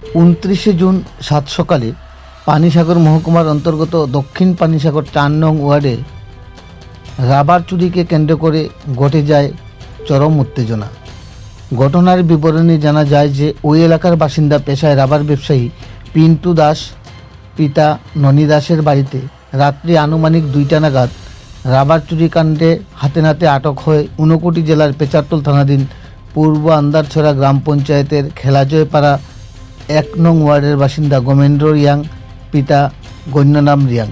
29 June সাত সকালে পানিসাগর মহকুমার অন্তর্গত দক্ষিণ পানিসাগর 4 নং ওয়ার্ডে রাবার চুরিকে কেন্দ্র করে ঘটে যায় চরম উত্তেজনা। ঘটনার বিবরণী জানা যায় যে ওই এলাকার বাসিন্দা পেশায় রাবার ব্যবসায়ী পিন্টু দাস পিতা ননী দাসের বাড়িতে রাত্রি আনুমানিক 2টা নাগাদ রাবার চুরিকাণ্ডে হাতে নাতে আটক হয় ঊনকোটি জেলার পেচারতোল থানাধীন পূর্ব আন্দারছড়া গ্রাম পঞ্চায়েতের খেলাজয়পাড়া 1 নং ওয়ার্ডের বাসিন্দা গমেন্দ্র রিয়াং পিতা গণ্যনাম রিয়াং।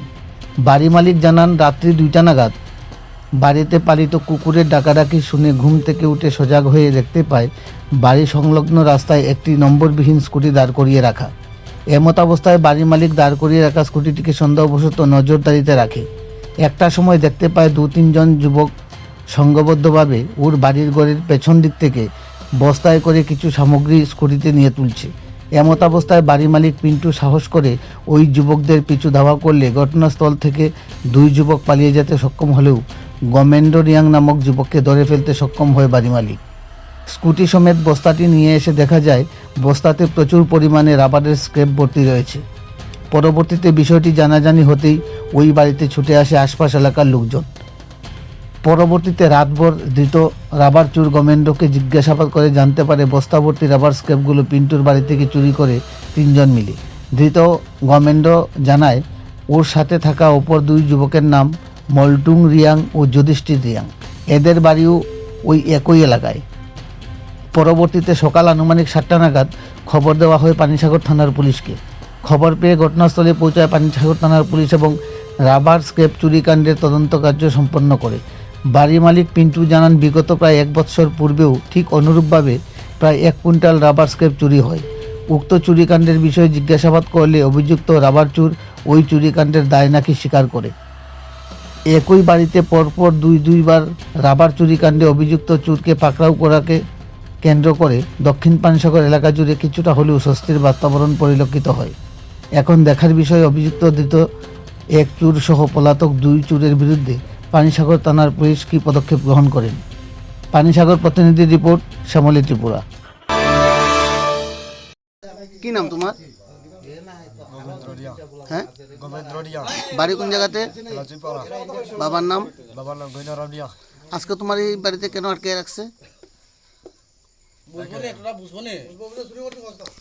বাড়ি মালিক জানান, রাত্রি 2টা নাগাদ বাড়িতে পালিত কুকুরের ডাকাডাকি শুনে ঘুম থেকে উঠে সজাগ হয়ে দেখতে পায় বাড়ি সংলগ্ন রাস্তায় একটি নম্বরবিহীন স্কুটি দাঁড় করিয়ে রাখা। এমত অবস্থায় বাড়ি মালিক দাঁড় করিয়ে রাখা স্কুটিটিকে সন্দেহবশত নজরদারিতে রাখে। একটা সময় দেখতে পায় 2-3 জন যুবক সংঘবদ্ধভাবে ওর বাড়ির ঘরের পেছন দিক থেকে বস্তায় করে কিছু সামগ্রী স্কুটিতে নিয়ে তুলছে। এমত অবস্থায় বাড়ি মালিক পিন্টু সাহস করে ওই যুবকদের পিছু ধাওয়া করলে ঘটনাস্থল থেকে 2 যুবক পালিয়ে যেতে সক্ষম হলেও গমেন্দ্র রিয়াং নামক যুবককে ধরে ফেলতে সক্ষম হয় বাড়ি মালিক। স্কুটি সমেত বস্তাটি নিয়ে এসে দেখা যায় বস্তাতে প্রচুর পরিমাণে রাবারের স্ক্র্যাপ ভর্তি রয়েছে। পরবর্তীতে বিষয়টি জানাজানি হতেই ওই বাড়িতে ছুটে আসে আশপাশ এলাকার লোকজন। পরবর্তীতে রাতভর ধৃত রাবার চোর গমেন্দ্রকে জিজ্ঞাসাবাদ করে জানতে পারে বস্তা ভর্তি রাবার স্ক্র্যাপগুলো পিন্টুর বাড়ি থেকে চুরি করে 3 জন মিলে। ধৃত গমেন্দ্র জানায় ওর সাথে থাকা অপর 2 যুবকের নাম মল্টুং রিয়াং ও যুধিষ্ঠির রিয়াং। এদের বাড়িও ওই একই এলাকায়। পরবর্তীতে সকাল আনুমানিক 7টা নাগাদ খবর দেওয়া হয় পানিসাগর থানার পুলিশকে। খবর পেয়ে ঘটনাস্থলে পৌঁছায় পানিসাগর থানার পুলিশ এবং রাবার স্ক্র্যাপ চুরিকাণ্ডের তদন্ত কার্য সম্পন্ন করে। বাড়ি মালিক পিন্টু জানান, বিগত প্রায় 1 বৎসর পূর্বেও ঠিক অনুরূপভাবে প্রায় 1 কুইন্টাল রাবার স্ক্র্যাপ চুরি হয়। উক্ত চুরিকাণ্ডের বিষয়ে জিজ্ঞাসাবাদ করলে অভিযুক্ত রাবার চোর ওই চুরিকাণ্ডের দায় নাকি স্বীকার করে। একই বাড়িতে পরপর 2বার রাবার চুরিকাণ্ডে অভিযুক্ত চোরকে পাকড়াও করাকে কেন্দ্র করে দক্ষিণ পানিসাগর এলাকা জুড়ে কিছুটা হলেও স্বস্তির বাতাবরণ পরিলক্ষিত হয়। এখন দেখার বিষয় অভিযুক্ত ধৃত 1 চোর সহ পলাতক 2 চোরের বিরুদ্ধে পানিসাগর থানার পুলিশ কী পদক্ষেপ গ্রহণ করেন। পানিসাগর প্রতিনিধির রিপোর্ট, শ্যামলী ত্রিপুরা। কি নাম তোমার? হ্যাঁ, বাড়ি কোন জায়গাতে? বাবার নাম? আজকে তোমার এই বাড়িতে কেন আটকে রাখছে?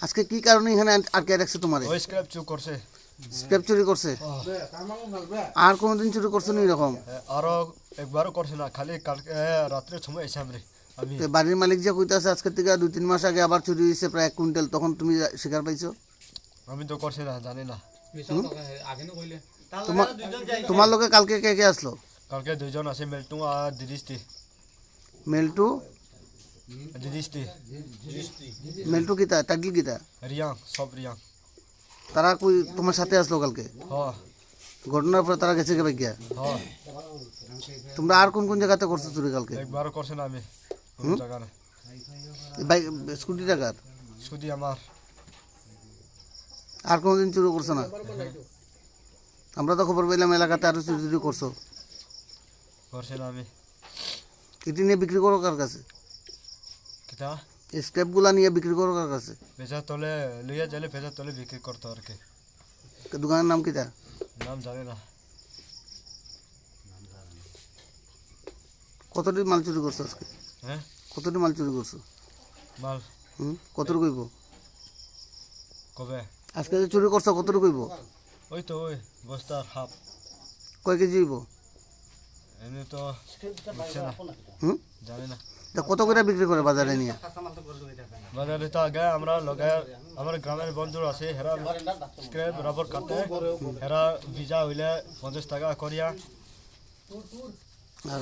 আজকে কি কারণে এখানে আটকে রাখছে তোমার? স্ক্র্যাপ চুরি করছে। আর কোনদিন চুরি করছো নি এরকম? আরো একবারও করছে না, খালি কালকে রাত্রের সময় এসে আমি বাড়ির মালিক যে কইতাছে আজকের থেকে 2-3 মাস আগে আবার চুরি হয়েছে প্রায় 1 কুইন্টাল, তখন তুমি শিকার পাইছো? আমি তো করছি না, জানি না। তোমার লোকে কালকে কে কে আসলো? কালকে 2 জন আছে, মেলটু আর দিদিস্তি। মেলটু দিদিস্তি মেলটু কিতা টাইটেল কিতা? রিয়াং, সব রিয়াং। তারা কই তোমার সাথে আসলো কালকে? হ্যাঁ ঘটনার পরে তারা গেছে কে গিয়া? হ্যাঁ। তোমরা আর কোন কোন জায়গাতে করছো চুরি কালকে? একবারও করছে না আমি কোনো জায়গা না। বাইক স্কুটি টাকার শুধু আমার। আর কোনোদিন চুরি করছো না? আমরা তো খবর পেলাম এলাকাতে আরো চুরি চুরি করছো। করছে না আমি। এটি নিয়ে বিক্রি করো কার কাছে? কিতা এই স্ক্র্যাপগুলা নিয়ে বিক্রি করো কার কাছে? পেঁচা তলে লইয়া যাইলে পেঁচা তলে বিক্রি করতো আর কি। দোকানের নাম কিতা? নাম জানি না। কতটি মাল চুরি করছো আজকে? হ্যাঁ, কতটি মাল চুরি করছো? মাল কতটুকু কইব? কবে আজকে যে চুরি করছো কতটুকু কইব? ওই তো ওই বস্তার হাফ। কয় কেজি হইব? এমনি তো বুঝছে না, জানি না। তা কত করে বিক্রি করে বাজারে নিয়ে? বাজারে তো আগে আমরা লগায় আমার গ্রামের বন্ধু আছে, হেরা স্ক্র্যাপ রাবার কাটে, হেরা ভিজা হইলে 50 টাকা করিয়া। আর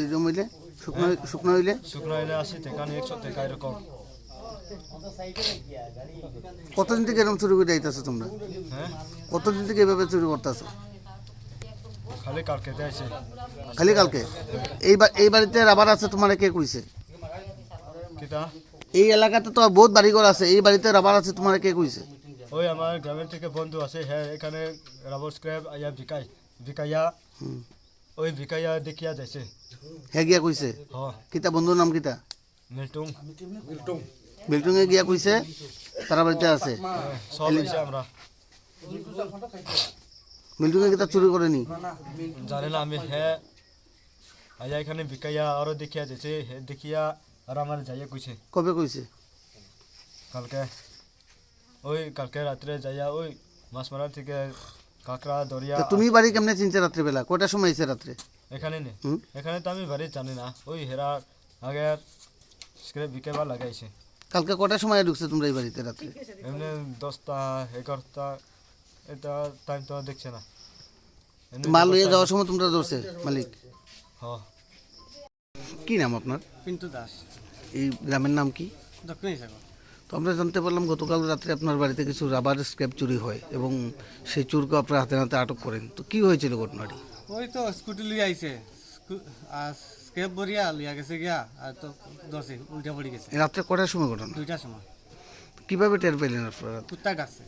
এইরকম হইলে শুকনো হইলে? শুকনো হইলে 80 টাকা, 100 টাকা এরকম। কতদিন থেকে এরকম চুরি করে যাইতেছো তোমরা? হ্যাঁ, কতদিন থেকে এভাবে চুরি করতেছো? খালি কালকে যাইছে। খালি কালকে? এই বাড়িতে রাবার আছে তোমার কে কইছে? কিতা এই এলাকাতে তো বহুত বাড়িঘর আছে, এই বাড়িতে রাবার আছে তোমার কে কইছে? ওই আমার গ্রামের থেকে বন্ধু আছে, হ্যাঁ এখানে রাবার স্ক্র্যাপ আইয়া ভিকাইয়া ওই ভিকাইয়া দেখিয়া যাইছে। হে গিয়া কইছে? হ্যাঁ। কিতা বন্ধুর নাম কিতা? মিল্টুং। বিল্ডিংয়ে গিয়া কইছে তারা বাড়িতে আছে, সব হয়েছে আমরা বিল্ডিংয়ে কি তা চুরি করেনি? জানি না আমি আয়া এখানে বিকাইয়া আরো দেখিয়া যেছে দেখিয়া আর আমার যাইয়া কইছে কবে কইছে? কালকে রাত্রে যাইয়া ওই মাছ মারার থেকে কাঁকড়া দরিয়া তা তুমি বাড়ি কেমনে চিনছে রাত্রিবেলা? কয়টার সময় এসে রাত্রে? এখানে নে হুম? এখানে তো আমি বাড়ি জানি না ওই হেরা আগে স্ক্রেপ বিকেবার লাগাইছে কালকে কটার সময় ঢুকছে তোমরা এই বাড়িতে রাত্রে? এমনি 10টা 11টা এটা টাইম তো দেখছে না এমনি মাল নিয়ে 10টা যাওয়ার সময় তোমরা ধরছে মালিক? হ কি নাম আপনার? পিন্টু দাস, এই গ্রামের নাম কি? দক্ষিণী সাগর। তো আমরা জানতে পারলাম গতকাল রাত্রে আপনার বাড়িতে কিছু রাবার স্ক্র্যাপ চুরি হয় এবং সেই চোরকে আপনার হাতে নাতে আটক করেন। তো কি হয়েছিল ঘটনাটি? ওই তো স্কুটি লিয়ে আইছে, আর স্ক্রেপ বরিয়া লিয়া গেছে গিয়া আর তো ধরছে উল্টা পড়ে গেছে এই রাত্রে কটার সময় ঘটনা? 2টার সময়। কিভাবে টের পেলেন আপনারা? কুত্তায় ডাকছে,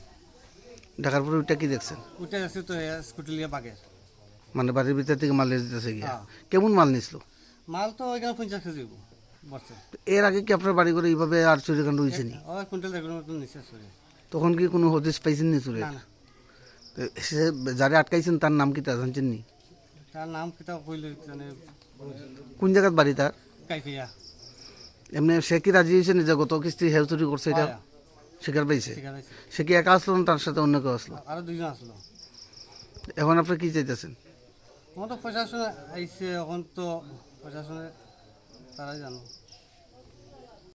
ঢাকার পরে ওইটা কি দেখছেন? উঠে যাচ্ছে তো স্কুটি লিয়ে বাগের। মানে বাড়ির ভিতর থেকে মাল দিতেছে গিয়া? হ্যাঁ। কেমন মাল নিছিল? মাল তো ওইখানে 50 কেজি বসছে। এর আগে কি আপনার বাড়ি করে এইভাবে আর চুরি কাণ্ড হয়েছে নি? ওই কুইন্টাল দেখুন মতন নিচে চলে। তখন কি কোনো হদিস পাইছেন নি চুরি? না না, সে যারা আটকাইছেন তার নাম কি তা জানছেন নি? তার নাম কিতা কইল জানে, কোন জায়গার বাড়ি তার? কাইফিয়া। এমনি সে কি রাজি হয়েছে যে গত কিস্তি হেউ চুরি করছে এটা স্বীকার পাইছে? ঠিক আছে, সে কি একা আসলো না তার সাথে অন্য কেউ আসলো? আরো 2জন আসলো। এখন আপনি কি চাইতেছেন? এখন তো প্রশাসন আইছে, এখন তো প্রশাসনে তারাই জানো।